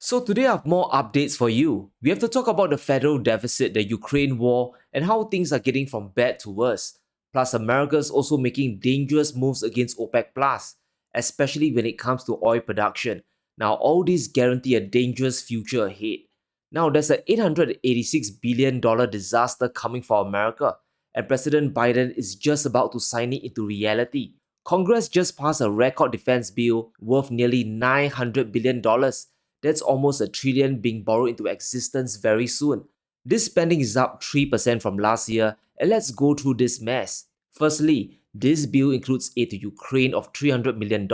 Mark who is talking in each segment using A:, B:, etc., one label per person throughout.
A: So today I have more updates for you. We have to talk about the federal deficit, the Ukraine war, and how things are getting from bad to worse. Plus, America's also making dangerous moves against OPEC Plus, especially when it comes to oil production. Now, all these guarantee a dangerous future ahead. Now, there's an $886 billion disaster coming for America, and President Biden is just about to sign it into reality. Congress just passed a record defense bill worth nearly $900 billion. That's almost a trillion being borrowed into existence very soon. This spending is up 3% from last year, and let's go through this mess. Firstly, this bill includes aid to Ukraine of $300 million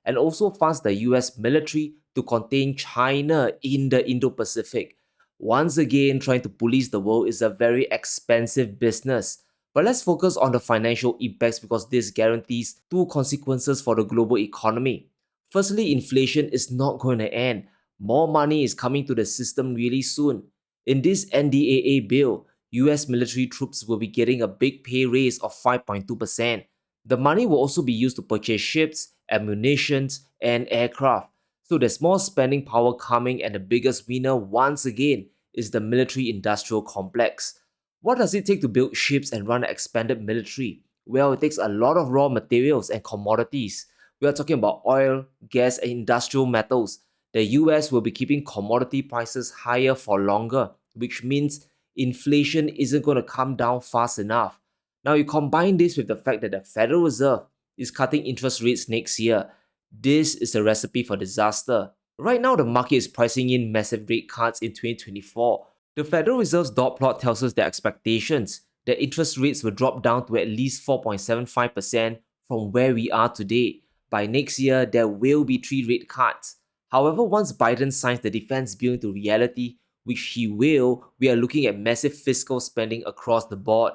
A: and also funds the US military to contain China in the Indo-Pacific. Once again, trying to police the world is a very expensive business. But let's focus on the financial impacts because this guarantees two consequences for the global economy. Firstly, inflation is not going to end. More money is coming to the system really soon. In this NDAA bill, US military troops will be getting a big pay raise of 5.2%. The money will also be used to purchase ships, ammunitions, and aircraft. So there's more spending power coming, and the biggest winner once again is the military industrial complex. What does it take to build ships and run an expanded military? Well, it takes a lot of raw materials and commodities. We are talking about oil, gas, and industrial metals. The US will be keeping commodity prices higher for longer, which means inflation isn't going to come down fast enough. Now, you combine this with the fact that the Federal Reserve is cutting interest rates next year. This is a recipe for disaster. Right now, the market is pricing in massive rate cuts in 2024. The Federal Reserve's dot plot tells us their expectations that interest rates will drop down to at least 4.75% from where we are today. By next year, there will be 3 rate cuts. However, once Biden signs the defense bill into reality, which he will, we are looking at massive fiscal spending across the board.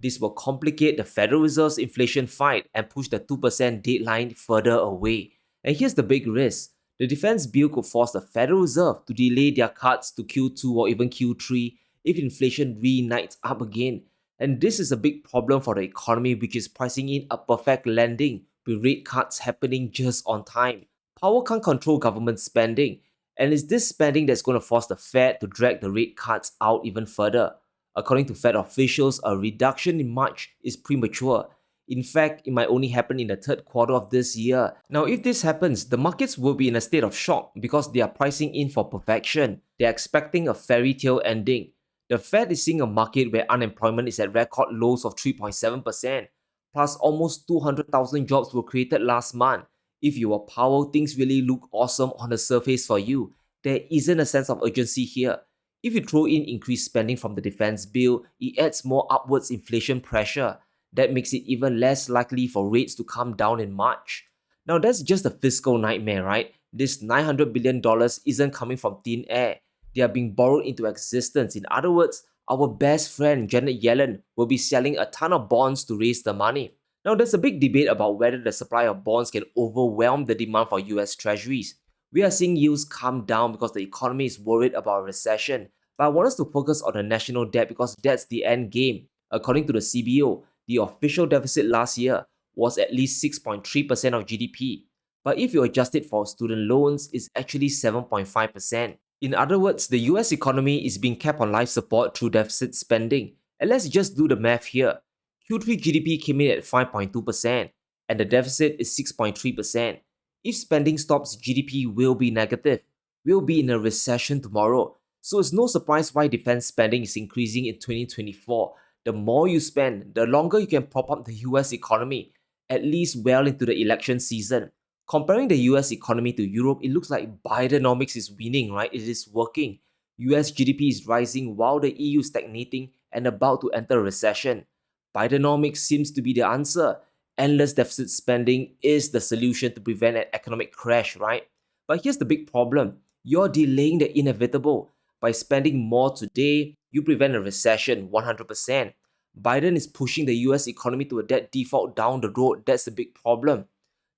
A: This will complicate the Federal Reserve's inflation fight and push the 2% deadline further away. And here's the big risk. The defense bill could force the Federal Reserve to delay their cuts to Q2 or even Q3 if inflation reignites up again. And this is a big problem for the economy, which is pricing in a perfect landing with rate cuts happening just on time. Power can't control government spending, and it's this spending that's going to force the Fed to drag the rate cuts out even further. According to Fed officials, a reduction in March is premature. In fact, it might only happen in the third quarter of this year. Now, if this happens, the markets will be in a state of shock because they are pricing in for perfection. They're expecting a fairy tale ending. The Fed is seeing a market where unemployment is at record lows of 3.7%, plus almost 200,000 jobs were created last month. If you are Powell, things really look awesome on the surface for you. There isn't a sense of urgency here. If you throw in increased spending from the defense bill, it adds more upwards inflation pressure. That makes it even less likely for rates to come down in March. Now, that's just a fiscal nightmare, right? This $900 billion isn't coming from thin air. They are being borrowed into existence. In other words, our best friend Janet Yellen will be selling a ton of bonds to raise the money. Now, there's a big debate about whether the supply of bonds can overwhelm the demand for US treasuries. We are seeing yields come down because the economy is worried about a recession. But I want us to focus on the national debt because that's the end game. According to the CBO, the official deficit last year was at least 6.3% of GDP. But if you adjust it for student loans, it's actually 7.5%. In other words, the US economy is being kept on life support through deficit spending. And let's just do the math here. Q3 GDP came in at 5.2%, and the deficit is 6.3%. If spending stops, GDP will be negative. We'll be in a recession tomorrow. So it's no surprise why defense spending is increasing in 2024. The more you spend, the longer you can prop up the US economy, at least well into the election season. Comparing the US economy to Europe, it looks like Bidenomics is winning, right? It is working. US GDP is rising while the EU is stagnating and about to enter a recession. Bidenomics seems to be the answer. Endless deficit spending is the solution to prevent an economic crash, right? But here's the big problem. You're delaying the inevitable. By spending more today, you prevent a recession 100%. Biden is pushing the US economy to a debt default down the road. That's the big problem.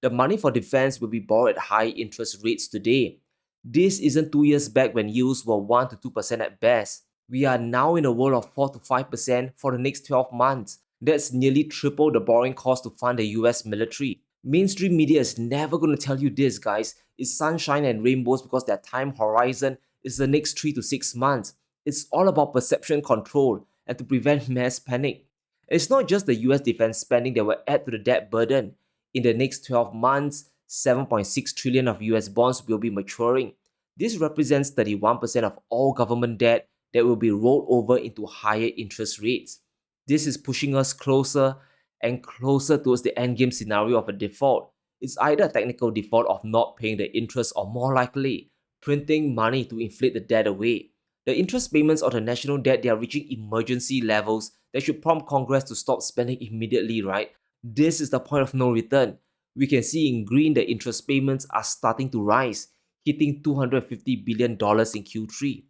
A: The money for defense will be borrowed at high interest rates today. This isn't 2 years back when yields were 1 to 2% at best. We are now in a world of 4 to 5% for the next 12 months. That's nearly triple the borrowing cost to fund the US military. Mainstream media is never going to tell you this, guys. It's sunshine and rainbows because their time horizon is the next 3 to 6 months. It's all about perception control and to prevent mass panic. It's not just the US defense spending that will add to the debt burden. In the next 12 months, 7.6 trillion of US bonds will be maturing. This represents 31% of all government debt that will be rolled over into higher interest rates. This is pushing us closer and closer towards the endgame scenario of a default. It's either a technical default of not paying the interest or more likely, printing money to inflate the debt away. The interest payments on the national debt, they are reaching emergency levels that should prompt Congress to stop spending immediately, right? This is the point of no return. We can see in green the interest payments are starting to rise, hitting $250 billion in Q3.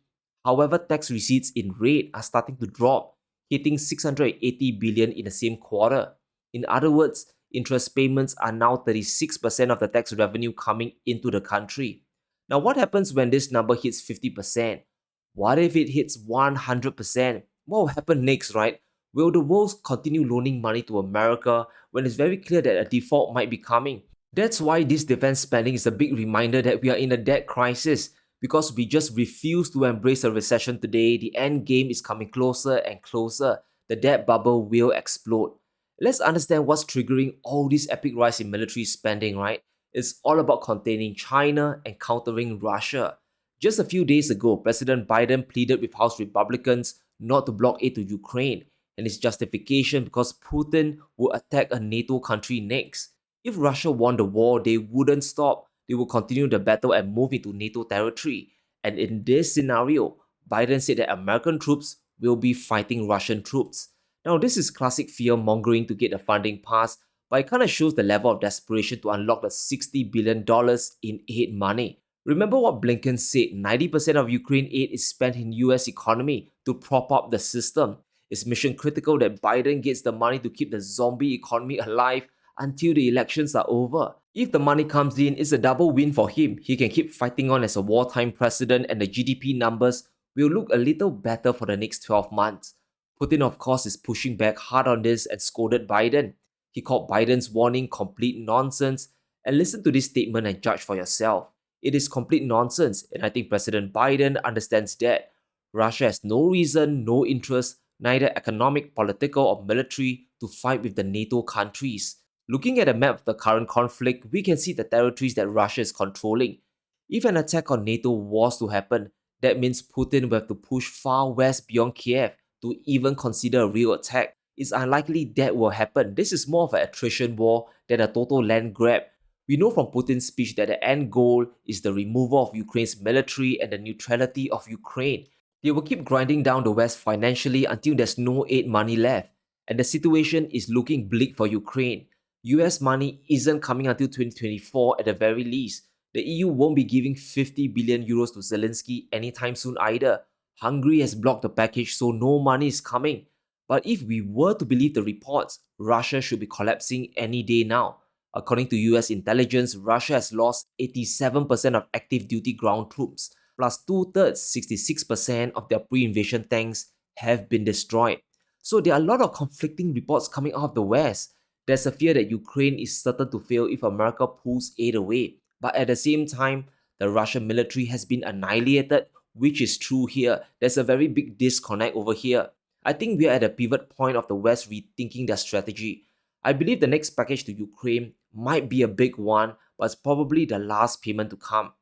A: However, tax receipts in red are starting to drop, hitting 680 billion in the same quarter. In other words, interest payments are now 36% of the tax revenue coming into the country. Now, what happens when this number hits 50%? What if it hits 100%? What will happen next, right? Will the world continue loaning money to America when it's very clear that a default might be coming? That's why this defense spending is a big reminder that we are in a debt crisis. Because we just refuse to embrace a recession today, the end game is coming closer and closer. The debt bubble will explode. Let's understand what's triggering all this epic rise in military spending, right? It's all about containing China and countering Russia. Just a few days ago, President Biden pleaded with House Republicans not to block aid to Ukraine, and his justification because Putin would attack a NATO country next. If Russia won the war, they wouldn't stop. They would continue the battle and move into NATO territory. And in this scenario, Biden said that American troops will be fighting Russian troops. Now, this is classic fear mongering to get the funding passed, but it kind of shows the level of desperation to unlock the $60 billion in aid money. Remember what Blinken said, 90% of Ukraine aid is spent in US economy to prop up the system. It's mission critical that Biden gets the money to keep the zombie economy alive until the elections are over. If the money comes in, it's a double win for him. He can keep fighting on as a wartime president and the GDP numbers will look a little better for the next 12 months. Putin, of course, is pushing back hard on this and scolded Biden. He called Biden's warning complete nonsense, and listen to this statement and judge for yourself. It is complete nonsense, and I think President Biden understands that. Russia has no reason, no interest, neither economic, political, or military, to fight with the NATO countries. Looking at a map of the current conflict, we can see the territories that Russia is controlling. If an attack on NATO was to happen, that means Putin will have to push far west beyond Kiev to even consider a real attack. It's unlikely that will happen. This is more of an attrition war than a total land grab. We know from Putin's speech that the end goal is the removal of Ukraine's military and the neutrality of Ukraine. They will keep grinding down the West financially until there's no aid money left. And the situation is looking bleak for Ukraine. US money isn't coming until 2024 at the very least. The EU won't be giving 50 billion euros to Zelensky anytime soon either. Hungary has blocked the package, so no money is coming. But if we were to believe the reports, Russia should be collapsing any day now. According to US intelligence, Russia has lost 87% of active duty ground troops, plus two-thirds, 66% of their pre-invasion tanks have been destroyed. So there are a lot of conflicting reports coming out of the West. There's a fear that Ukraine is certain to fail if America pulls aid away. But at the same time, the Russian military has been annihilated, which is true here. There's a very big disconnect over here. I think we are at a pivot point of the West rethinking their strategy. I believe the next package to Ukraine might be a big one, but it's probably the last payment to come.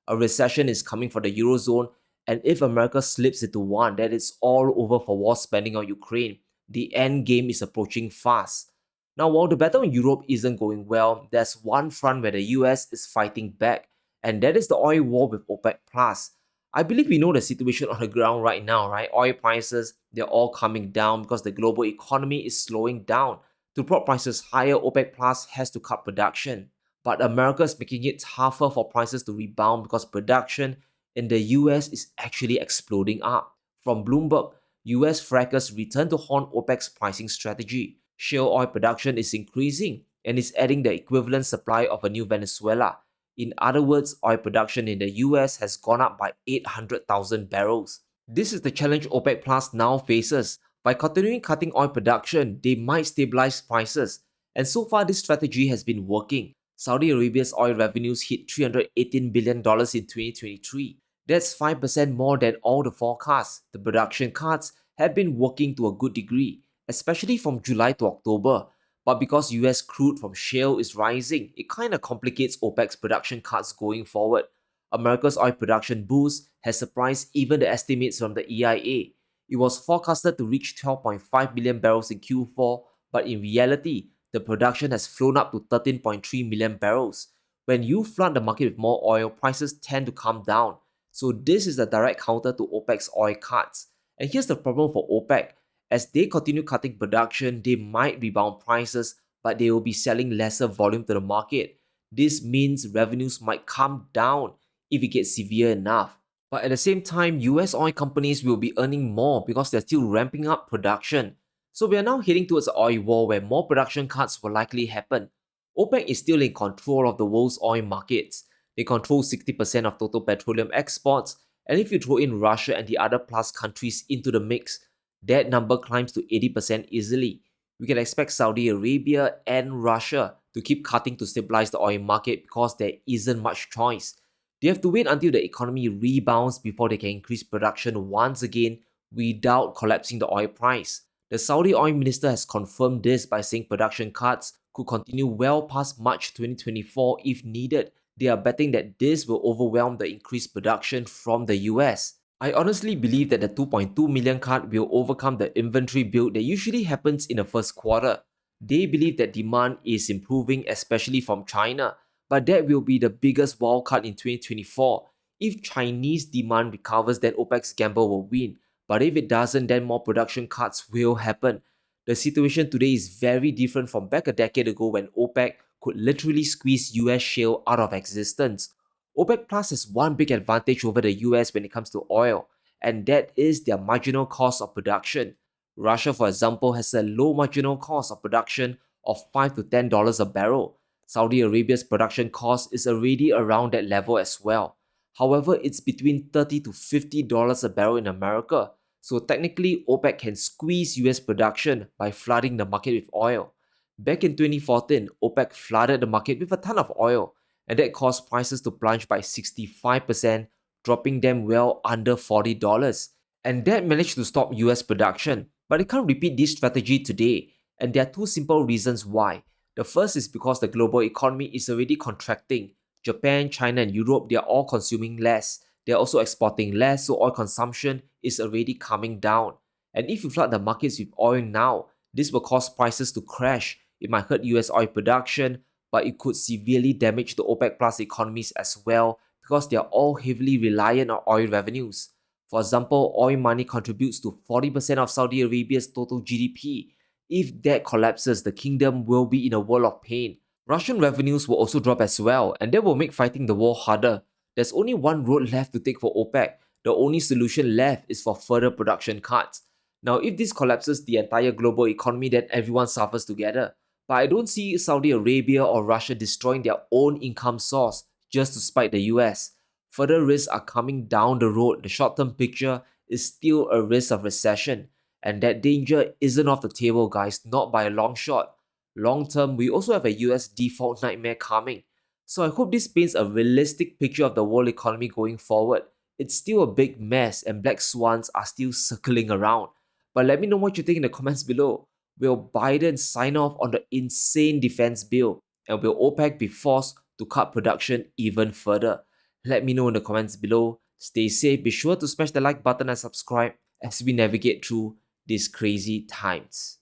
A: A recession is coming for the Eurozone, and if America slips into one, then it's all over for war spending on Ukraine. The end game is approaching fast. Now, while the battle in Europe isn't going well, there's one front where the US is fighting back, and that is the oil war with OPEC Plus. I believe we know the situation on the ground right now, right? Oil prices, they're all coming down because the global economy is slowing down. To prop prices higher, OPEC Plus has to cut production. But America is making it tougher for prices to rebound because production in the US is actually exploding up. From Bloomberg, US frackers return to haunt OPEC's pricing strategy. Shale oil production is increasing and is adding the equivalent supply of a new Venezuela. In other words, oil production in the US has gone up by 800,000 barrels. This is the challenge OPEC Plus now faces. By continuing cutting oil production, they might stabilize prices. And so far, this strategy has been working. Saudi Arabia's oil revenues hit $318 billion in 2023. That's 5% more than all the forecasts. The production cuts have been working to a good degree, especially from July to October. But because US crude from shale is rising, it kind of complicates OPEC's production cuts going forward. America's oil production boost has surprised even the estimates from the EIA. It was forecasted to reach 12.5 million barrels in Q4, but in reality, the production has flown up to 13.3 million barrels. When you flood the market with more oil, prices tend to come down. So this is a direct counter to OPEC's oil cuts. And here's the problem for OPEC. As they continue cutting production, they might rebound prices, but they will be selling lesser volume to the market. This means revenues might come down if it gets severe enough. But at the same time, US oil companies will be earning more because they're still ramping up production. So we are now heading towards an oil war where more production cuts will likely happen. OPEC is still in control of the world's oil markets. They control 60% of total petroleum exports, and if you throw in Russia and the other plus countries into the mix, that number climbs to 80% easily. We can expect Saudi Arabia and Russia to keep cutting to stabilize the oil market because there isn't much choice. They have to wait until the economy rebounds before they can increase production once again without collapsing the oil price. The Saudi oil minister has confirmed this by saying production cuts could continue well past March 2024 if needed. They are betting that this will overwhelm the increased production from the US. I honestly believe that the 2.2 million cut will overcome the inventory build that usually happens in the first quarter. They believe that demand is improving, especially from China, but that will be the biggest wild card in 2024. If Chinese demand recovers, then OPEC's gamble will win. But if it doesn't, then more production cuts will happen. The situation today is very different from back a decade ago when OPEC could literally squeeze US shale out of existence. OPEC Plus has one big advantage over the US when it comes to oil, and that is their marginal cost of production. Russia, for example, has a low marginal cost of production of $5 to $10 a barrel. Saudi Arabia's production cost is already around that level as well. However, it's between $30 to $50 a barrel in America, so technically OPEC can squeeze US production by flooding the market with oil. Back in 2014, OPEC flooded the market with a ton of oil, and that caused prices to plunge by 65%, dropping them well under $40. And that managed to stop US production, but it can't repeat this strategy today, and there are two simple reasons why. The first is because the global economy is already contracting. Japan, China, and Europe, they are all consuming less. They are also exporting less, so oil consumption is already coming down. And if you flood the markets with oil now, this will cause prices to crash. It might hurt US oil production, but it could severely damage the OPEC Plus economies as well because they are all heavily reliant on oil revenues. For example, oil money contributes to 40% of Saudi Arabia's total GDP. If that collapses, the kingdom will be in a world of pain. Russian revenues will also drop as well, and that will make fighting the war harder. There's only one road left to take for OPEC. The only solution left is for further production cuts. Now, if this collapses the entire global economy, then everyone suffers together. But I don't see Saudi Arabia or Russia destroying their own income source just to spite the US. Further risks are coming down the road. The short-term picture is still a risk of recession. And that danger isn't off the table, guys, not by a long shot. Long term, we also have a US default nightmare coming. So I hope this paints a realistic picture of the world economy going forward. It's still a big mess and black swans are still circling around. But let me know what you think in the comments below. Will Biden sign off on the insane defense bill? And will OPEC be forced to cut production even further? Let me know in the comments below. Stay safe, be sure to smash the like button and subscribe as we navigate through these crazy times.